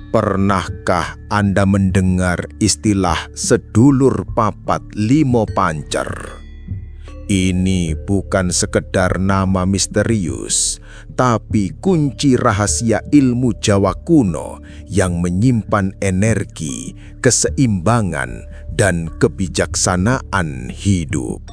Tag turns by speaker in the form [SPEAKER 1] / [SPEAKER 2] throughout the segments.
[SPEAKER 1] Pernahkah Anda mendengar istilah sedulur papat limo pancer? Ini bukan sekedar nama misterius, tapi kunci rahasia ilmu Jawa kuno yang menyimpan energi, keseimbangan, dan kebijaksanaan hidup.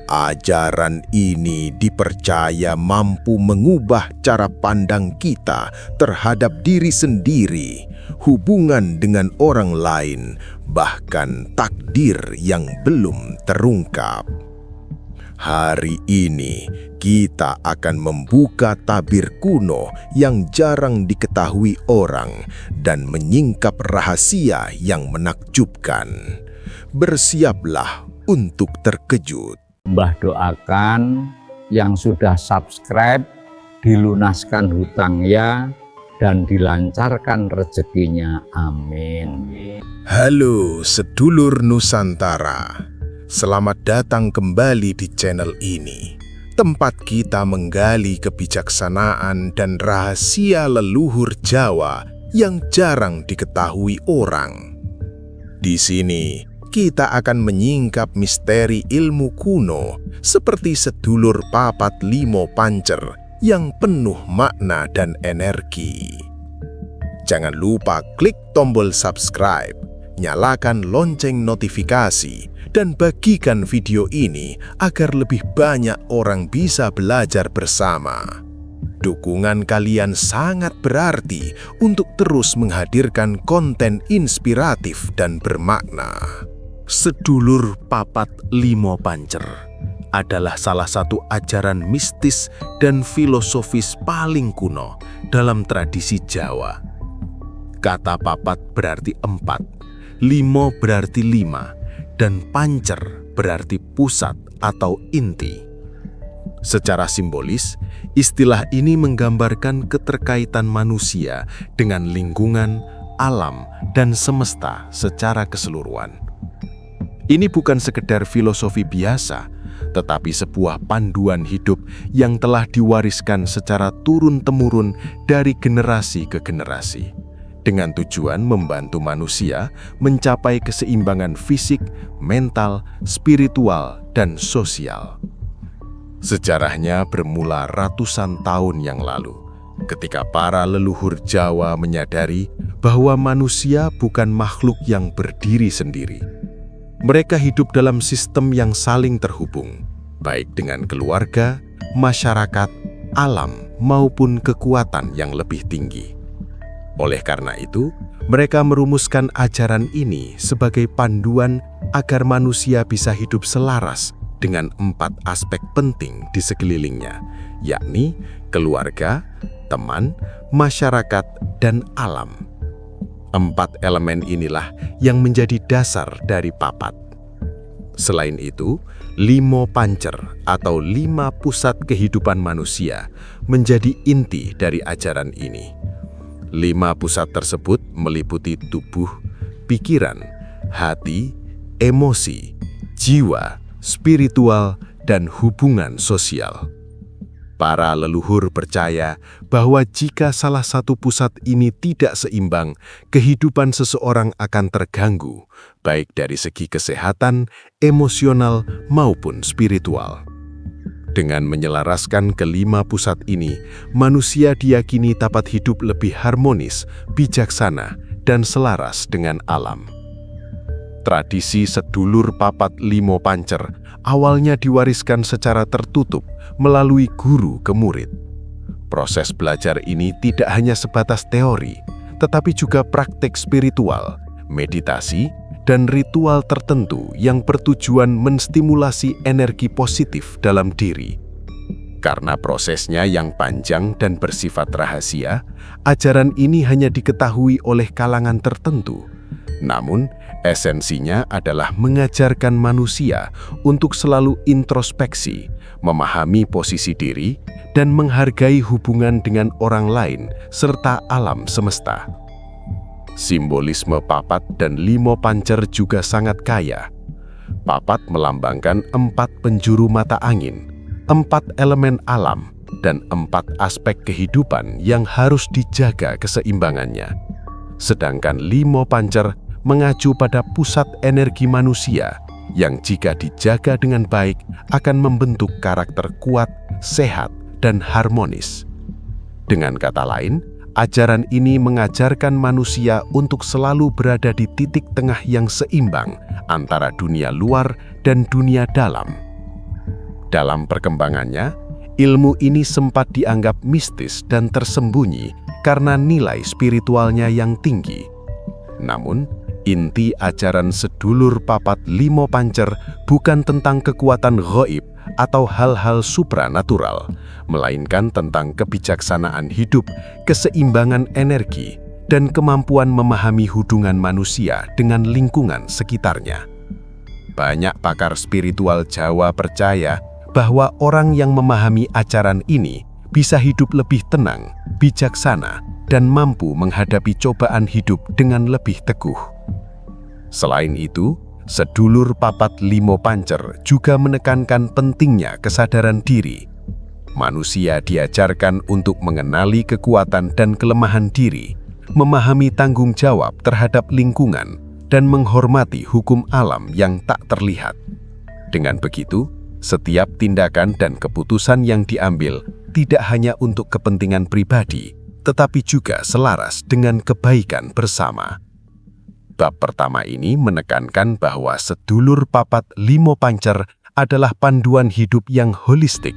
[SPEAKER 1] Ajaran ini dipercaya mampu mengubah cara pandang kita terhadap diri sendiri, hubungan dengan orang lain, bahkan takdir yang belum terungkap. Hari ini kita akan membuka tabir kuno yang jarang diketahui orang dan menyingkap rahasia yang menakjubkan. Bersiaplah untuk terkejut.
[SPEAKER 2] Mbah doakan yang sudah subscribe dilunaskan hutangnya dan dilancarkan rezekinya. Amin.
[SPEAKER 1] Halo sedulur Nusantara, selamat datang kembali di channel ini, tempat kita menggali kebijaksanaan dan rahasia leluhur Jawa yang jarang diketahui orang. Di sini kita akan menyingkap misteri ilmu kuno seperti sedulur papat limo pancer yang penuh makna dan energi. Jangan lupa klik tombol subscribe, nyalakan lonceng notifikasi, dan bagikan video ini agar lebih banyak orang bisa belajar bersama. Dukungan kalian sangat berarti untuk terus menghadirkan konten inspiratif dan bermakna. Sedulur papat limo pancer adalah salah satu ajaran mistis dan filosofis paling kuno dalam tradisi Jawa. Kata papat berarti 4, limo berarti 5, dan pancer berarti pusat atau inti. Secara simbolis, istilah ini menggambarkan keterkaitan manusia dengan lingkungan, alam, dan semesta secara keseluruhan. Ini bukan sekedar filosofi biasa, tetapi sebuah panduan hidup yang telah diwariskan secara turun-temurun dari generasi ke generasi, dengan tujuan membantu manusia mencapai keseimbangan fisik, mental, spiritual, dan sosial. Sejarahnya bermula ratusan tahun yang lalu, ketika para leluhur Jawa menyadari bahwa manusia bukan makhluk yang berdiri sendiri. Mereka hidup dalam sistem yang saling terhubung, baik dengan keluarga, masyarakat, alam, maupun kekuatan yang lebih tinggi. Oleh karena itu, mereka merumuskan ajaran ini sebagai panduan agar manusia bisa hidup selaras dengan 4 aspek penting di sekelilingnya, yakni keluarga, teman, masyarakat, dan alam. 4 elemen inilah yang menjadi dasar dari papat. Selain itu, limo pancer atau 5 pusat kehidupan manusia menjadi inti dari ajaran ini. 5 pusat tersebut meliputi tubuh, pikiran, hati, emosi, jiwa, spiritual, dan hubungan sosial. Para leluhur percaya bahwa jika salah satu pusat ini tidak seimbang, kehidupan seseorang akan terganggu, baik dari segi kesehatan, emosional, maupun spiritual. Dengan menyelaraskan ke-5 pusat ini, manusia diyakini dapat hidup lebih harmonis, bijaksana, dan selaras dengan alam. Tradisi sedulur papat limo pancer awalnya diwariskan secara tertutup melalui guru ke murid. Proses belajar ini tidak hanya sebatas teori, tetapi juga praktik spiritual, meditasi, dan ritual tertentu yang bertujuan menstimulasi energi positif dalam diri. Karena prosesnya yang panjang dan bersifat rahasia, ajaran ini hanya diketahui oleh kalangan tertentu. Namun, esensinya adalah mengajarkan manusia untuk selalu introspeksi, memahami posisi diri, dan menghargai hubungan dengan orang lain serta alam semesta. Simbolisme papat dan limo pancer juga sangat kaya. Papat melambangkan 4 penjuru mata angin, 4 elemen alam, dan 4 aspek kehidupan yang harus dijaga keseimbangannya.
[SPEAKER 3] Sedangkan limo pancer mengacu pada pusat energi manusia yang jika dijaga dengan baik akan membentuk karakter kuat, sehat, dan harmonis. Dengan kata lain, ajaran ini mengajarkan manusia untuk selalu berada di titik tengah yang seimbang antara dunia luar dan dunia dalam. Dalam perkembangannya, ilmu ini sempat dianggap mistis dan tersembunyi karena nilai spiritualnya yang tinggi. Namun, inti ajaran sedulur papat limo pancer bukan tentang kekuatan ghaib atau hal-hal supranatural, melainkan tentang kebijaksanaan hidup, keseimbangan energi, dan kemampuan memahami hubungan manusia dengan lingkungan sekitarnya. Banyak pakar spiritual Jawa percaya bahwa orang yang memahami ajaran ini bisa hidup lebih tenang, bijaksana, dan mampu menghadapi cobaan hidup dengan lebih teguh. Selain itu, sedulur papat limo pancer juga menekankan pentingnya kesadaran diri. Manusia diajarkan untuk mengenali kekuatan dan kelemahan diri, memahami tanggung jawab terhadap lingkungan, dan menghormati hukum alam yang tak terlihat. Dengan begitu, setiap tindakan dan keputusan yang diambil tidak hanya untuk kepentingan pribadi, tetapi juga selaras dengan kebaikan bersama. Bab pertama ini menekankan bahwa sedulur papat limo pancer adalah panduan hidup yang holistik,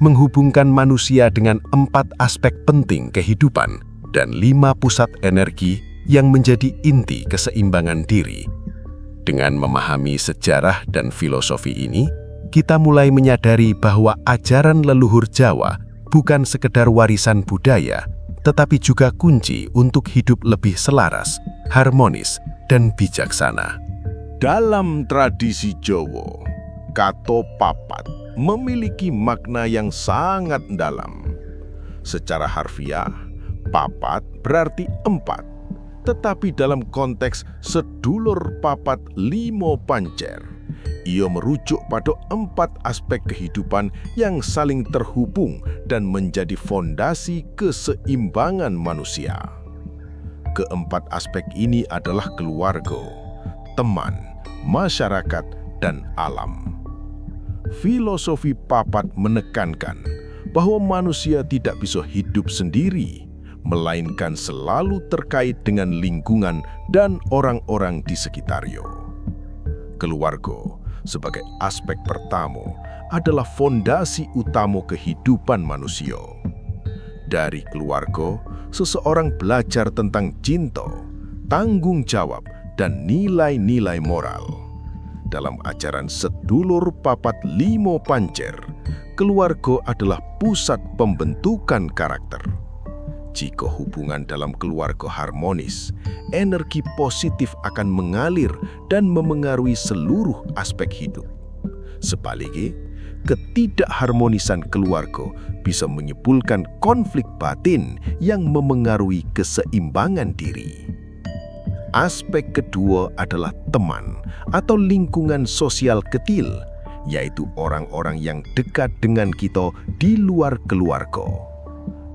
[SPEAKER 3] menghubungkan manusia dengan 4 aspek penting kehidupan dan 5 pusat energi yang menjadi inti keseimbangan diri. Dengan memahami sejarah dan filosofi ini, kita mulai menyadari bahwa ajaran leluhur Jawa bukan sekedar warisan budaya, tetapi juga kunci untuk hidup lebih selaras, harmonis, dan bijaksana.
[SPEAKER 1] Dalam tradisi Jawa, kata papat memiliki makna yang sangat dalam. Secara harfiah, papat berarti 4, tetapi dalam konteks sedulur papat limo pancer, ia merujuk pada 4 aspek kehidupan yang saling terhubung dan menjadi fondasi keseimbangan manusia. Keempat aspek ini adalah keluarga, teman, masyarakat, dan alam. Filosofi papat menekankan bahwa manusia tidak bisa hidup sendiri, melainkan selalu terkait dengan lingkungan dan orang-orang di sekitarnya. Keluarga sebagai aspek pertama adalah fondasi utama kehidupan manusia. Dari keluarga, seseorang belajar tentang cinta, tanggung jawab, dan nilai-nilai moral. Dalam ajaran sedulur papat limo pancer, keluarga adalah pusat pembentukan karakter. Jika hubungan dalam keluarga harmonis, energi positif akan mengalir dan memengaruhi seluruh aspek hidup. Sebaliknya, ketidakharmonisan keluarga bisa menimbulkan konflik batin yang memengaruhi keseimbangan diri. Aspek kedua adalah teman atau lingkungan sosial kecil, yaitu orang-orang yang dekat dengan kita di luar keluarga.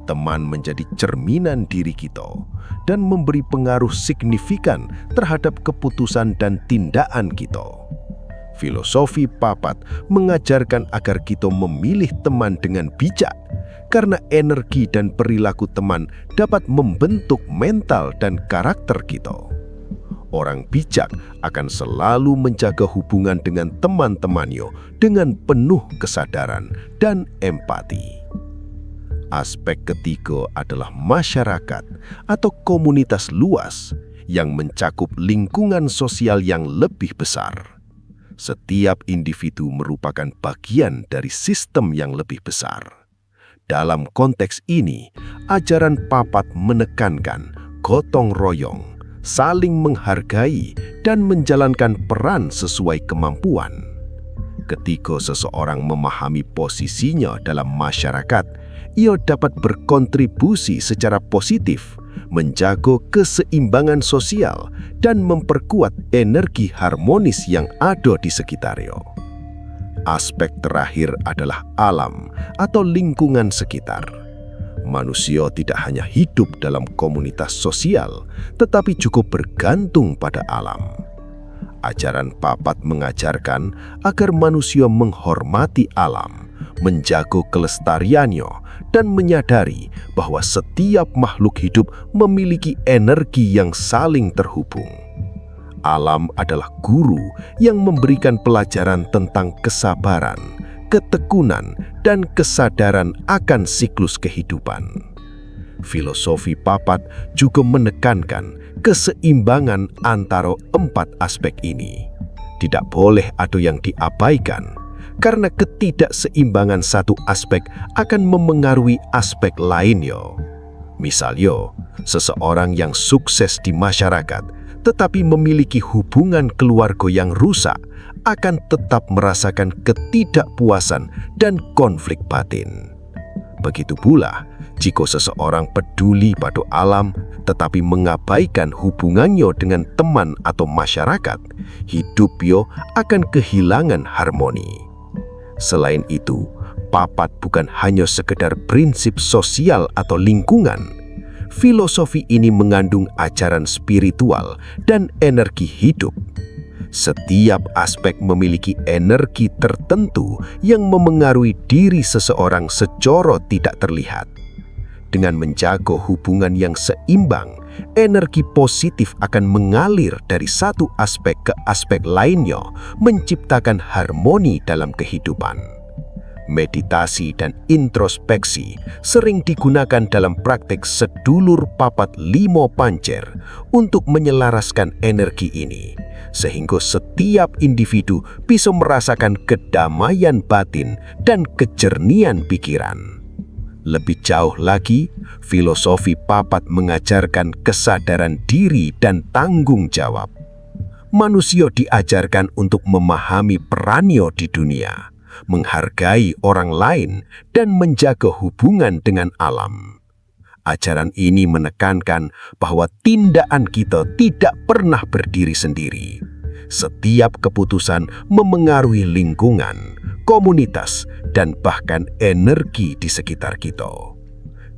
[SPEAKER 1] Teman menjadi cerminan diri kita dan memberi pengaruh signifikan terhadap keputusan dan tindakan kita. Filosofi papat mengajarkan agar kita memilih teman dengan bijak, karena energi dan perilaku teman dapat membentuk mental dan karakter kita. Orang bijak akan selalu menjaga hubungan dengan teman-temannya dengan penuh kesadaran dan empati. Aspek ketiga adalah masyarakat atau komunitas luas yang mencakup lingkungan sosial yang lebih besar. Setiap individu merupakan bagian dari sistem yang lebih besar. Dalam konteks ini, ajaran papat menekankan gotong royong, saling menghargai, dan menjalankan peran sesuai kemampuan. Ketika seseorang memahami posisinya dalam masyarakat, ia dapat berkontribusi secara positif, menjaga keseimbangan sosial, dan memperkuat energi harmonis yang ada di sekitarnya. Aspek terakhir adalah alam atau lingkungan sekitar.
[SPEAKER 4] Manusia tidak hanya hidup dalam komunitas sosial, tetapi juga bergantung pada alam. Ajaran Papat mengajarkan agar manusia menghormati alam, menjaga kelestariannya, dan menyadari bahwa setiap makhluk hidup memiliki energi yang saling terhubung. Alam adalah guru yang memberikan pelajaran tentang kesabaran, ketekunan, dan kesadaran akan siklus kehidupan. Filosofi Papat juga menekankan keseimbangan antara 4 aspek ini. Tidak boleh ada yang diabaikan, karena ketidakseimbangan satu aspek akan memengaruhi aspek lainnya. Misalnya, seseorang yang sukses di masyarakat tetapi memiliki hubungan keluarga yang rusak akan tetap merasakan ketidakpuasan dan konflik batin. Begitu pula, jika seseorang peduli pada alam tetapi mengabaikan hubungannya dengan teman atau masyarakat, hidupnya akan kehilangan harmoni. Selain itu, Papat bukan hanya sekedar prinsip sosial atau lingkungan. Filosofi ini mengandung ajaran spiritual dan energi hidup. Setiap aspek memiliki energi tertentu yang memengaruhi diri seseorang secara tidak terlihat. Dengan menjaga hubungan yang seimbang, energi positif akan mengalir dari satu aspek ke aspek lainnya, menciptakan harmoni dalam kehidupan. Meditasi dan introspeksi sering digunakan dalam praktek sedulur Papat Limo Pancer untuk menyelaraskan energi ini, sehingga setiap individu bisa merasakan kedamaian batin dan kejernihan pikiran. Lebih jauh lagi, filosofi Papat mengajarkan kesadaran diri dan tanggung jawab. Manusia diajarkan untuk memahami perannya di dunia, menghargai orang lain, dan menjaga hubungan dengan alam. Ajaran ini menekankan bahwa tindakan kita tidak pernah berdiri sendiri. Setiap keputusan memengaruhi lingkungan, komunitas, dan bahkan energi di sekitar kita.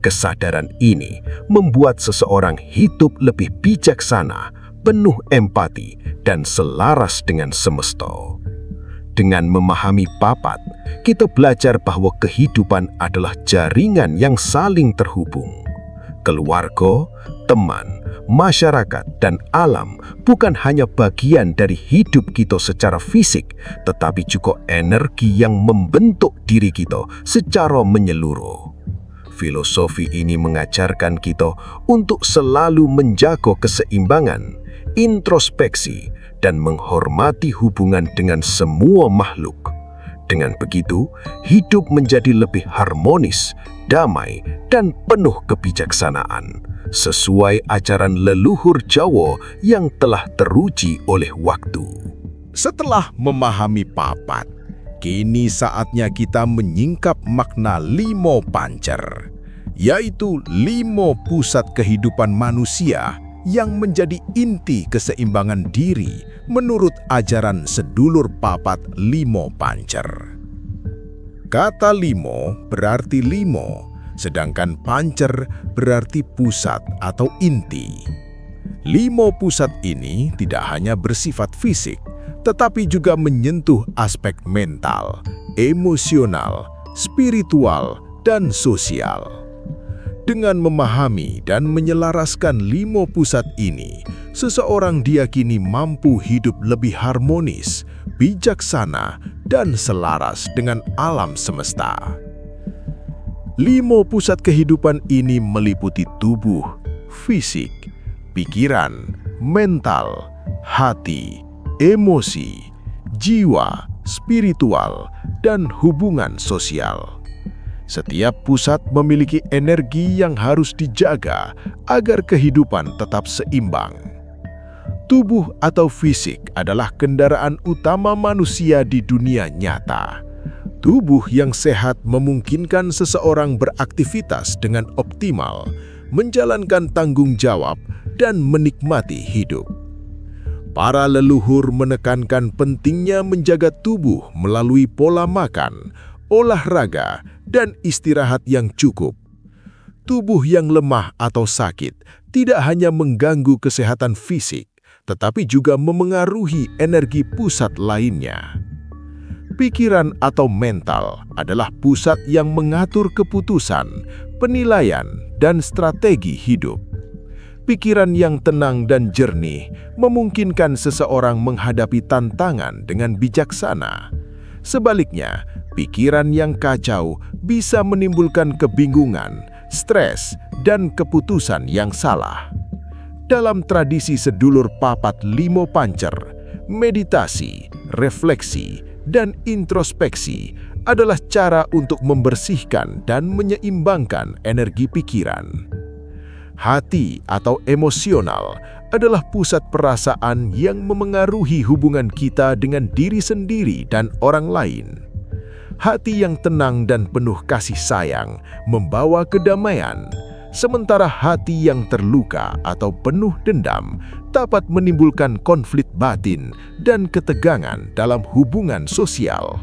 [SPEAKER 4] Kesadaran ini membuat seseorang hidup lebih bijaksana, penuh empati, dan selaras dengan semesta. Dengan memahami Papat, kita belajar bahwa kehidupan adalah jaringan yang saling terhubung. Keluarga, teman, masyarakat, dan alam bukan hanya bagian dari hidup kita secara fisik, tetapi juga energi yang membentuk diri kita secara menyeluruh. Filosofi ini mengajarkan kita untuk selalu menjaga keseimbangan, introspeksi, dan menghormati hubungan dengan semua makhluk. Dengan begitu, hidup menjadi lebih harmonis, damai, dan penuh kebijaksanaan, sesuai ajaran leluhur Jawa yang telah teruji oleh waktu.
[SPEAKER 1] Setelah memahami Papat, kini saatnya kita menyingkap makna Limo Pancer, yaitu 5 pusat kehidupan manusia yang menjadi inti keseimbangan diri menurut ajaran sedulur Papat Limo Pancer. Kata limo berarti limo, sedangkan pancer berarti pusat atau inti. 5 pusat ini tidak hanya bersifat fisik, tetapi juga menyentuh aspek mental, emosional, spiritual, dan sosial. Dengan memahami dan menyelaraskan 5 pusat ini, seseorang diyakini mampu hidup lebih harmonis, bijaksana, dan selaras dengan alam semesta. 5 pusat kehidupan ini meliputi tubuh, fisik, pikiran, mental, hati, emosi, jiwa, spiritual, dan hubungan sosial. Setiap pusat memiliki energi yang harus dijaga agar kehidupan tetap seimbang. Tubuh atau fisik adalah kendaraan utama manusia di dunia nyata. Tubuh yang sehat memungkinkan seseorang beraktivitas dengan optimal, menjalankan tanggung jawab, dan menikmati hidup. Para leluhur menekankan pentingnya menjaga tubuh melalui pola makan, olahraga, dan istirahat yang cukup. Tubuh yang lemah atau sakit tidak hanya mengganggu kesehatan fisik, tetapi juga memengaruhi energi pusat lainnya. Pikiran atau mental adalah pusat yang mengatur keputusan, penilaian, dan strategi hidup. Pikiran yang tenang dan jernih memungkinkan seseorang menghadapi tantangan dengan bijaksana. Sebaliknya, pikiran yang kacau bisa menimbulkan kebingungan, stres, dan keputusan yang salah. Dalam tradisi sedulur papat limo pancer, meditasi, refleksi, dan introspeksi adalah cara untuk membersihkan dan menyeimbangkan energi pikiran. Hati atau emosional adalah pusat perasaan yang memengaruhi hubungan kita dengan diri sendiri dan orang lain. Hati yang tenang dan penuh kasih sayang membawa kedamaian, sementara hati yang terluka atau penuh dendam dapat menimbulkan konflik batin dan ketegangan dalam hubungan sosial.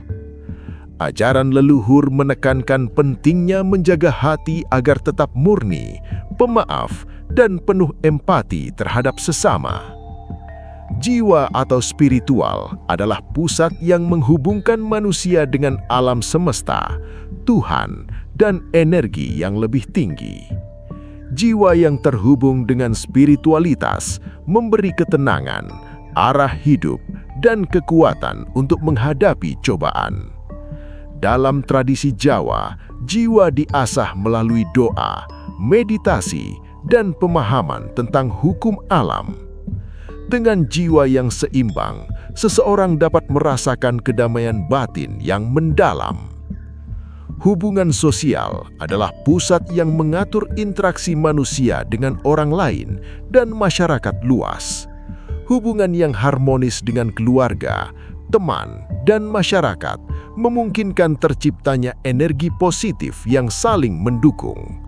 [SPEAKER 1] Ajaran leluhur menekankan pentingnya menjaga hati agar tetap murni, pemaaf, dan penuh empati terhadap sesama. Jiwa atau spiritual adalah pusat yang menghubungkan manusia dengan alam semesta, Tuhan, dan energi yang lebih tinggi. Jiwa yang terhubung dengan spiritualitas memberi ketenangan, arah hidup, dan kekuatan untuk menghadapi cobaan. Dalam tradisi Jawa, jiwa diasah melalui doa, meditasi, dan pemahaman tentang hukum alam. Dengan jiwa yang seimbang, seseorang dapat merasakan kedamaian batin yang mendalam. Hubungan sosial adalah pusat yang mengatur interaksi manusia dengan orang lain dan masyarakat luas. Hubungan yang harmonis dengan keluarga, teman, dan masyarakat memungkinkan terciptanya energi positif yang saling mendukung.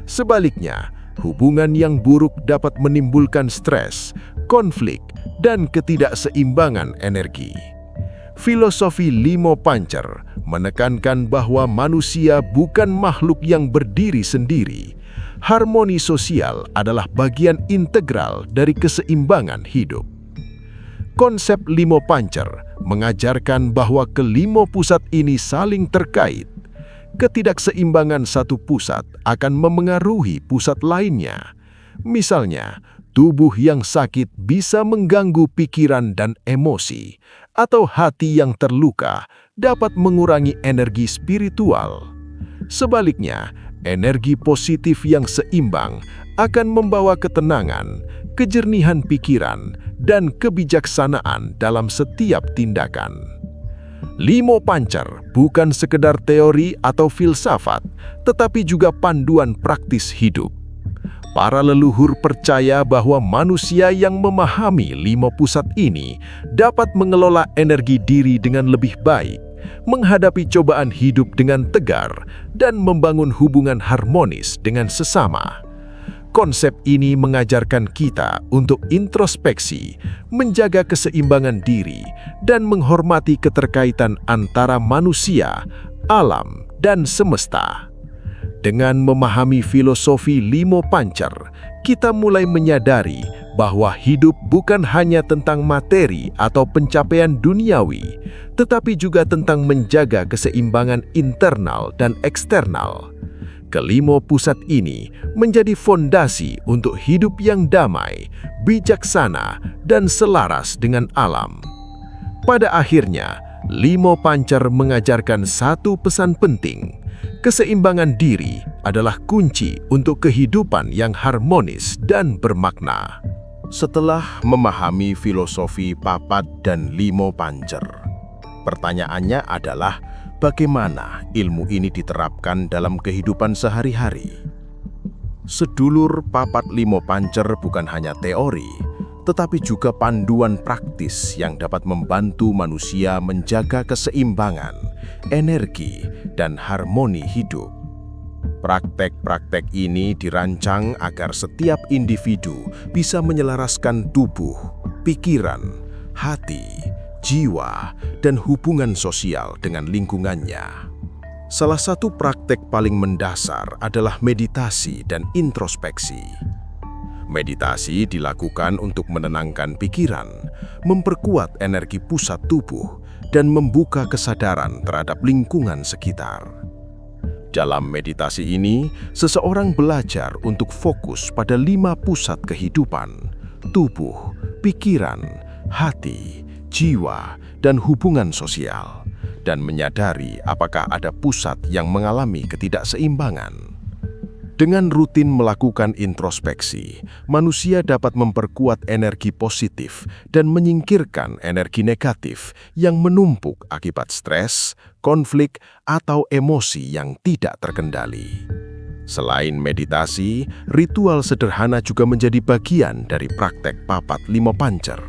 [SPEAKER 1] Sebaliknya, hubungan yang buruk dapat menimbulkan stres, konflik, dan ketidakseimbangan energi. Filosofi limo pancer menekankan bahwa manusia bukan makhluk yang berdiri sendiri. Harmoni sosial adalah bagian integral dari keseimbangan hidup. Konsep limo pancer mengajarkan bahwa kelima pusat ini saling terkait. Ketidakseimbangan satu pusat akan memengaruhi pusat lainnya. Misalnya, tubuh yang sakit bisa mengganggu pikiran dan emosi, atau hati yang terluka dapat mengurangi energi spiritual. Sebaliknya, energi positif yang seimbang akan membawa ketenangan, kejernihan pikiran, dan kebijaksanaan dalam setiap tindakan. Limo pancer bukan sekedar teori atau filsafat, tetapi juga panduan praktis hidup. Para leluhur percaya bahwa manusia yang memahami lima pusat ini dapat mengelola energi diri dengan lebih baik, menghadapi cobaan hidup dengan tegar, dan membangun hubungan harmonis dengan sesama. Konsep ini mengajarkan kita untuk introspeksi, menjaga keseimbangan diri, dan menghormati keterkaitan antara manusia, alam, dan semesta. Dengan memahami filosofi limo pancer, kita mulai menyadari bahwa hidup bukan hanya tentang materi atau pencapaian duniawi, tetapi juga tentang menjaga keseimbangan internal dan eksternal. Kelima pusat ini menjadi fondasi untuk hidup yang damai, bijaksana, dan selaras dengan alam. Pada akhirnya, limo pancer mengajarkan satu pesan penting. Keseimbangan diri adalah kunci untuk kehidupan yang harmonis dan bermakna.
[SPEAKER 4] Setelah memahami filosofi papat dan limo pancer, pertanyaannya adalah bagaimana ilmu ini diterapkan dalam kehidupan sehari-hari. Sedulur papat limo pancer bukan hanya teori, tetapi juga panduan praktis yang dapat membantu manusia menjaga keseimbangan, energi, dan harmoni hidup. Praktek-praktek ini dirancang agar setiap individu bisa menyelaraskan tubuh, pikiran, hati, jiwa, dan hubungan sosial dengan lingkungannya.
[SPEAKER 1] Salah satu praktek paling mendasar adalah meditasi dan introspeksi. Meditasi dilakukan untuk menenangkan pikiran, memperkuat energi pusat tubuh, dan membuka kesadaran terhadap lingkungan sekitar. Dalam meditasi ini, seseorang belajar untuk fokus pada 5 pusat kehidupan: tubuh, pikiran, hati, jiwa, dan hubungan sosial, dan menyadari apakah ada pusat yang mengalami ketidakseimbangan. Dengan rutin melakukan introspeksi, manusia dapat memperkuat energi positif dan menyingkirkan energi negatif yang menumpuk akibat stres, konflik, atau emosi yang tidak terkendali. Selain meditasi, ritual sederhana juga menjadi bagian dari praktek papat limo pancer.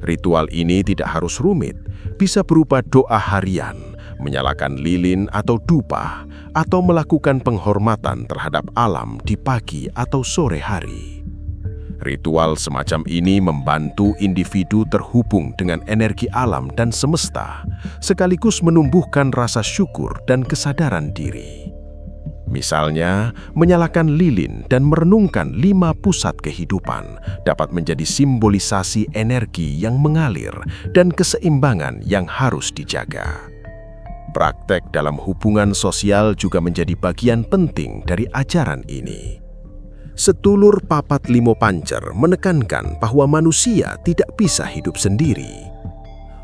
[SPEAKER 1] Ritual ini tidak harus rumit, bisa berupa doa harian, menyalakan lilin atau dupa, atau melakukan penghormatan terhadap alam di pagi atau sore hari. Ritual semacam ini membantu individu terhubung dengan energi alam dan semesta, sekaligus menumbuhkan rasa syukur dan kesadaran diri. Misalnya, menyalakan lilin dan merenungkan 5 pusat kehidupan dapat menjadi simbolisasi energi yang mengalir dan keseimbangan yang harus dijaga. Praktek dalam hubungan sosial juga menjadi bagian penting dari ajaran ini. Sedulur papat limo pancer menekankan bahwa manusia tidak bisa hidup sendiri.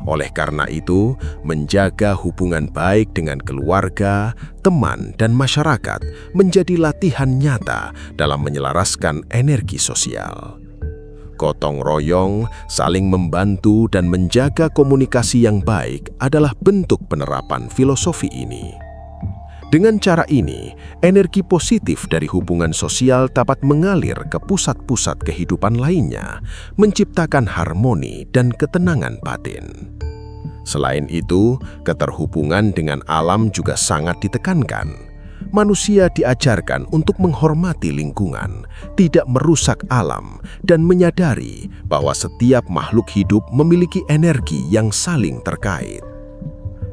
[SPEAKER 1] Oleh karena itu, menjaga hubungan baik dengan keluarga, teman, dan masyarakat menjadi latihan nyata dalam menyelaraskan energi sosial. Gotong royong, saling membantu, dan menjaga komunikasi yang baik adalah bentuk penerapan filosofi ini. Dengan cara ini, energi positif dari hubungan sosial dapat mengalir ke pusat-pusat kehidupan lainnya, menciptakan harmoni dan ketenangan batin. Selain itu, keterhubungan dengan alam juga sangat ditekankan. Manusia diajarkan untuk menghormati lingkungan, tidak merusak alam, dan menyadari bahwa setiap makhluk hidup memiliki energi yang saling terkait.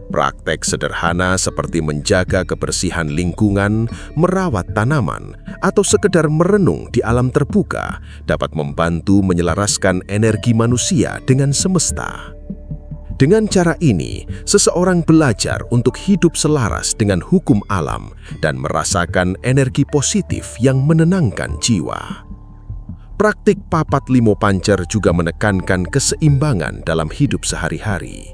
[SPEAKER 1] Praktek sederhana seperti menjaga kebersihan lingkungan, merawat tanaman, atau sekedar merenung di alam terbuka dapat membantu menyelaraskan energi manusia dengan semesta. Dengan cara ini, seseorang belajar untuk hidup selaras dengan hukum alam dan merasakan energi positif yang menenangkan jiwa. Praktik papat limo pancer juga menekankan keseimbangan dalam hidup sehari-hari.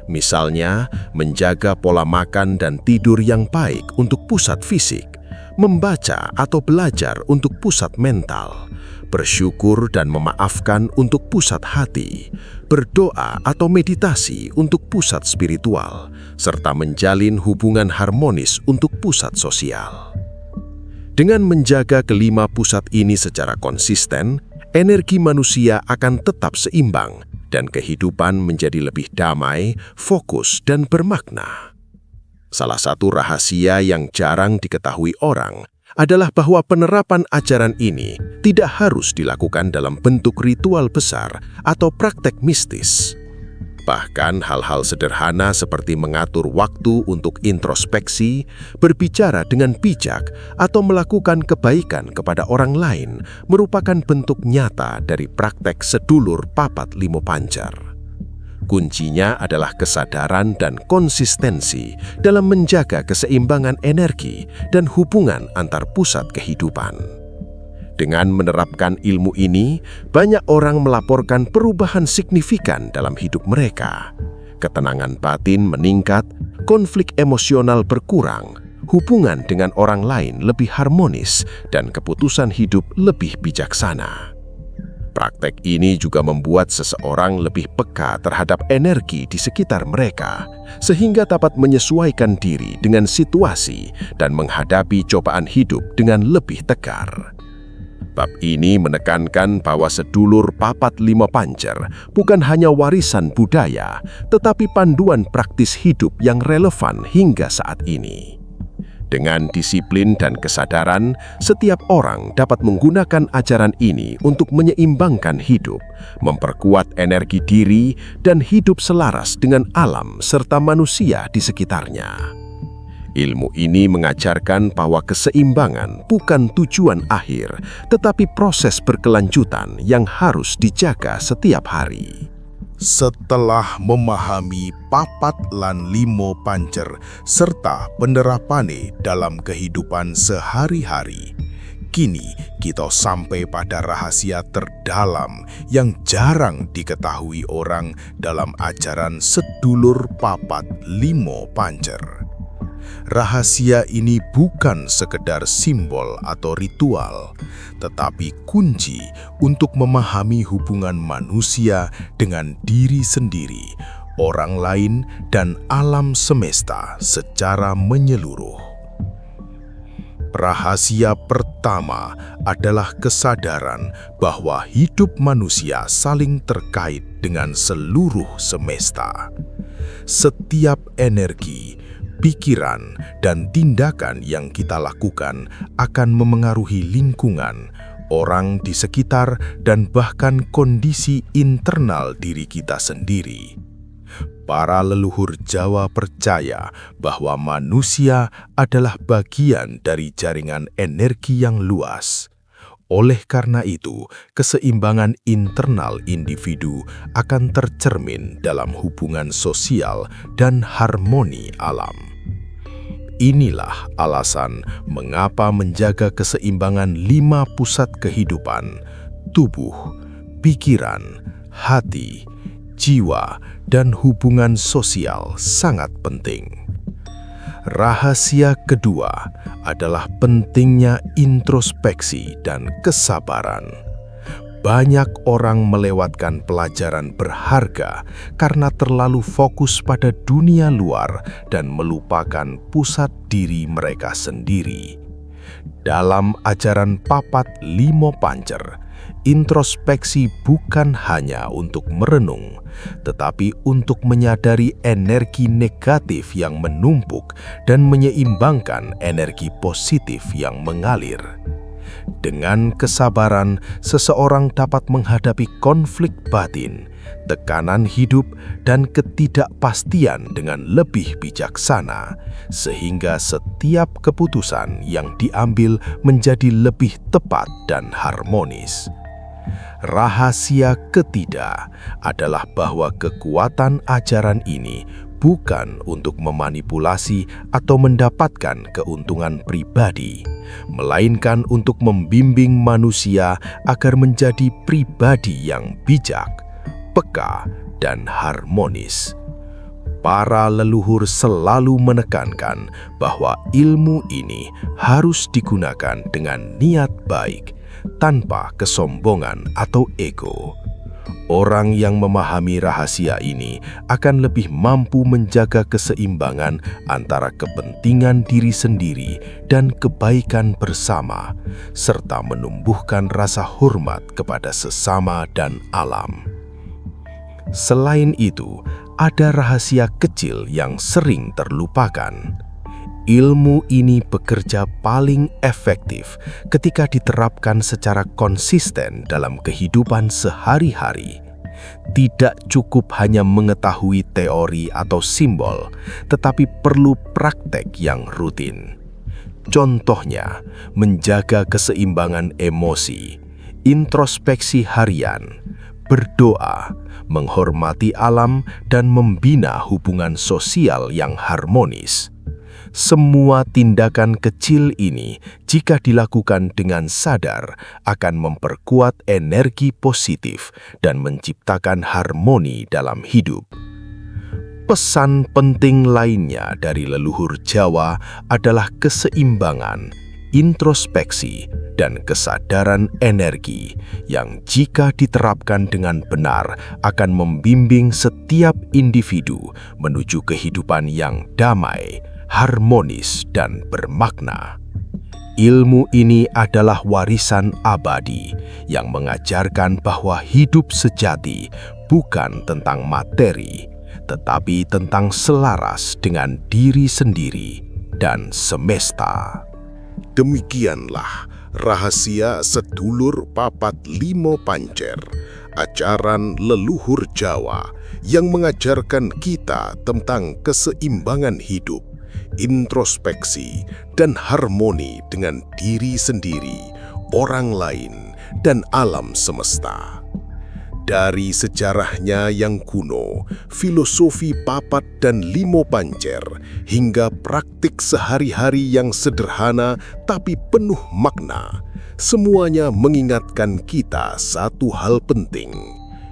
[SPEAKER 1] Misalnya, menjaga pola makan dan tidur yang baik untuk pusat fisik, membaca atau belajar untuk pusat mental, bersyukur dan memaafkan untuk pusat hati, berdoa atau meditasi untuk pusat spiritual, serta menjalin hubungan harmonis untuk pusat sosial. Dengan menjaga kelima pusat ini secara konsisten, energi manusia akan tetap seimbang dan kehidupan menjadi lebih damai, fokus, dan bermakna. Salah satu rahasia yang jarang diketahui orang adalah bahwa penerapan ajaran ini tidak harus dilakukan dalam bentuk ritual besar atau praktek mistis. Bahkan hal-hal sederhana seperti mengatur waktu untuk introspeksi, berbicara dengan bijak, atau melakukan kebaikan kepada orang lain merupakan bentuk nyata dari praktek sedulur papat limo pancer. Kuncinya adalah kesadaran dan konsistensi dalam menjaga keseimbangan energi dan hubungan antar pusat kehidupan. Dengan menerapkan ilmu ini, banyak orang melaporkan perubahan signifikan dalam hidup mereka. Ketenangan batin meningkat, konflik emosional berkurang, hubungan dengan orang lain lebih harmonis, dan keputusan hidup lebih bijaksana. Praktek ini juga membuat seseorang lebih peka terhadap energi di sekitar mereka, sehingga dapat menyesuaikan diri dengan situasi dan menghadapi cobaan hidup dengan lebih tegar. Bab ini menekankan bahwa sedulur papat limo pancer bukan hanya warisan budaya, tetapi panduan praktis hidup yang relevan hingga saat ini. Dengan disiplin dan kesadaran, setiap orang dapat menggunakan ajaran ini untuk menyeimbangkan hidup, memperkuat energi diri, dan hidup selaras dengan alam serta manusia di sekitarnya.
[SPEAKER 4] Ilmu ini mengajarkan bahwa keseimbangan bukan tujuan akhir, tetapi proses berkelanjutan yang harus dijaga setiap hari.
[SPEAKER 1] Setelah memahami papat lan limo pancer serta penerapane dalam kehidupan sehari-hari, kini kita sampai pada rahasia terdalam yang jarang diketahui orang dalam ajaran sedulur papat limo pancer. Rahasia ini bukan sekedar simbol atau ritual, tetapi kunci untuk memahami hubungan manusia dengan diri sendiri, orang lain, dan alam semesta secara menyeluruh. Rahasia pertama adalah kesadaran bahwa hidup manusia saling terkait dengan seluruh semesta. Setiap energi, pikiran, dan tindakan yang kita lakukan akan memengaruhi lingkungan, orang di sekitar, dan bahkan kondisi internal diri kita sendiri. Para leluhur Jawa percaya bahwa manusia adalah bagian dari jaringan energi yang luas. Oleh karena itu, keseimbangan internal individu akan tercermin dalam hubungan sosial dan harmoni alam. Inilah alasan mengapa menjaga keseimbangan 5 pusat kehidupan, tubuh, pikiran, hati, jiwa, dan hubungan sosial sangat penting. Rahasia kedua adalah pentingnya introspeksi dan kesabaran. Banyak orang melewatkan pelajaran berharga karena terlalu fokus pada dunia luar dan melupakan pusat diri mereka sendiri. Dalam ajaran papat limo pancer, introspeksi bukan hanya untuk merenung, tetapi untuk menyadari energi negatif yang menumpuk dan menyeimbangkan energi positif yang mengalir. Dengan kesabaran, seseorang dapat menghadapi konflik batin, tekanan hidup, dan ketidakpastian dengan lebih bijaksana, sehingga setiap keputusan yang diambil menjadi lebih tepat dan harmonis. Rahasia ketiga adalah bahwa kekuatan ajaran ini bukan untuk memanipulasi atau mendapatkan keuntungan pribadi, melainkan untuk membimbing manusia agar menjadi pribadi yang bijak, peka, dan harmonis. Para leluhur selalu menekankan bahwa ilmu ini harus digunakan dengan niat baik, tanpa kesombongan atau ego. Orang yang memahami rahasia ini akan lebih mampu menjaga keseimbangan antara kepentingan diri sendiri dan kebaikan bersama, serta menumbuhkan rasa hormat kepada sesama dan alam. Selain itu, ada rahasia kecil yang sering terlupakan. Ilmu ini bekerja paling efektif ketika diterapkan secara konsisten dalam kehidupan sehari-hari. Tidak cukup hanya mengetahui teori atau simbol, tetapi perlu praktek yang rutin. Contohnya, menjaga keseimbangan emosi, introspeksi harian, berdoa, menghormati alam, dan membina hubungan sosial yang harmonis. Semua tindakan kecil ini, jika dilakukan dengan sadar, akan memperkuat energi positif dan menciptakan harmoni dalam hidup. Pesan penting lainnya dari leluhur Jawa adalah keseimbangan, introspeksi, dan kesadaran energi yang jika diterapkan dengan benar akan membimbing setiap individu menuju kehidupan yang damai, harmonis, dan bermakna. Ilmu ini adalah warisan abadi yang mengajarkan bahwa hidup sejati bukan tentang materi, tetapi tentang selaras dengan diri sendiri dan semesta. Demikianlah rahasia sedulur papat limo pancer, ajaran leluhur Jawa yang mengajarkan kita tentang keseimbangan hidup, introspeksi, dan harmoni dengan diri sendiri, orang lain, dan alam semesta. Dari sejarahnya yang kuno, filosofi Papat dan Limo Pancer, hingga praktik sehari-hari yang sederhana tapi penuh makna, semuanya mengingatkan kita satu hal penting.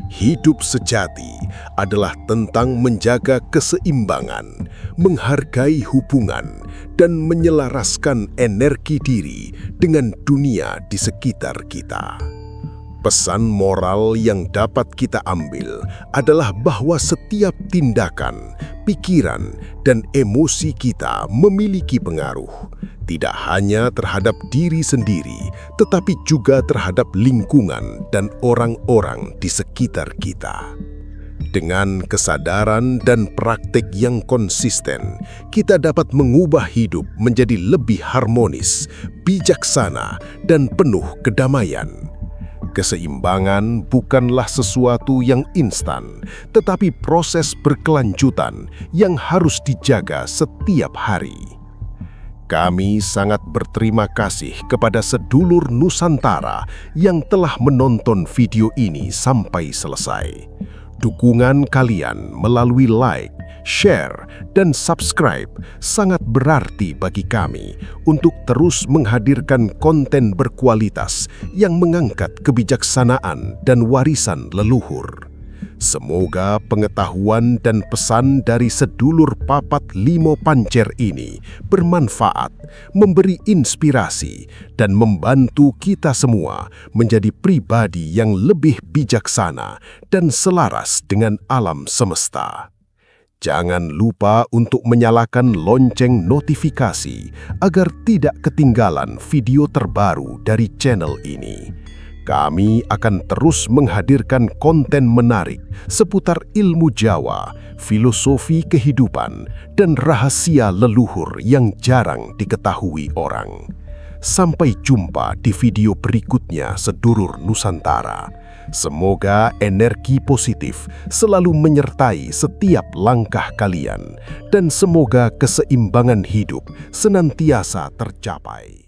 [SPEAKER 1] Hidup sejati adalah tentang menjaga keseimbangan, menghargai hubungan, dan menyelaraskan energi diri dengan dunia di sekitar kita. Pesan moral yang dapat kita ambil adalah bahwa setiap tindakan, pikiran, dan emosi kita memiliki pengaruh, tidak hanya terhadap diri sendiri, tetapi juga terhadap lingkungan dan orang-orang di sekitar kita. Dengan kesadaran dan praktik yang konsisten, kita dapat mengubah hidup menjadi lebih harmonis, bijaksana, dan penuh kedamaian. Keseimbangan bukanlah sesuatu yang instan, tetapi proses berkelanjutan yang harus dijaga setiap hari. Kami sangat berterima kasih kepada sedulur Nusantara yang telah menonton video ini sampai selesai. Dukungan kalian melalui like, share, dan subscribe sangat berarti bagi kami untuk terus menghadirkan konten berkualitas yang mengangkat kebijaksanaan dan warisan leluhur. Semoga pengetahuan dan pesan dari sedulur Papat Limo Pancer ini bermanfaat, memberi inspirasi, dan membantu kita semua menjadi pribadi yang lebih bijaksana dan selaras dengan alam semesta. Jangan lupa untuk menyalakan lonceng notifikasi agar tidak ketinggalan video terbaru dari channel ini. Kami akan terus menghadirkan konten menarik seputar ilmu Jawa, filosofi kehidupan, dan rahasia leluhur yang jarang diketahui orang. Sampai jumpa di video berikutnya, sedulur Nusantara. Semoga energi positif selalu menyertai setiap langkah kalian, dan semoga keseimbangan hidup senantiasa tercapai.